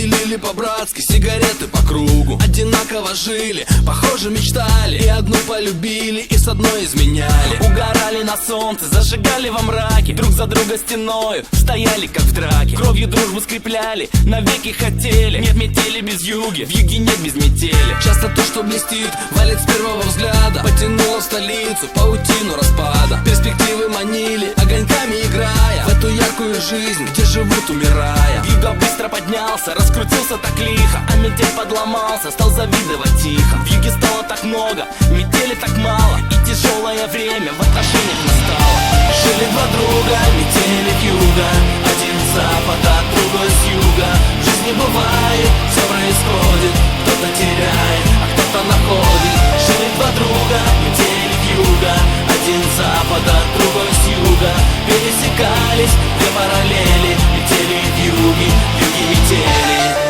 делили по-братски сигареты по кругу. Одинаково жили, похоже мечтали, и одну полюбили, и с одной изменяли. Угорали на солнце, зажигали во мраке, друг за друга стеною стояли как в драке. Кровью дружбу скрепляли, навеки хотели. Нет метели без юги, в юге нет без метели. Часто то, что блестит, валит с первого взгляда. Потянуло в столицу паутину распада. Перспективы манили, огоньками играя в эту яркую жизнь, где живут умирая. Вьюга быстро поднялся, раскрутился так лихо, а метель подломался, стал завидовать тихо. В юге стало так много, метели так мало, и тяжелое время в отношениях настало. Жили два друга, метели вьюга, один с запада, другой с юга. В жизни бывает, все происходит, кто-то теряет, а кто-то находит. Жили два друга, метели вьюга, один с запада, другой с юга. Пересекались две параллели, метели и вьюги, вьюги метели.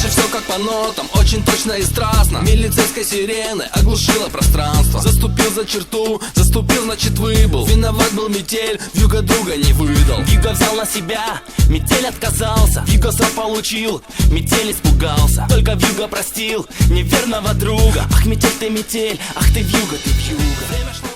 Все как по нотам, очень точно и страстно. Милицейской сирены оглушила пространство. Заступил за черту, заступил, значит выбыл. Виноват был метель, вьюга друга не выдал. Вьюга взял на себя, метель отказался. Вьюга срок получил, метель испугался. Только вьюга простил неверного друга. Ах, метель, ах ты вьюга, ты вьюга. Время шло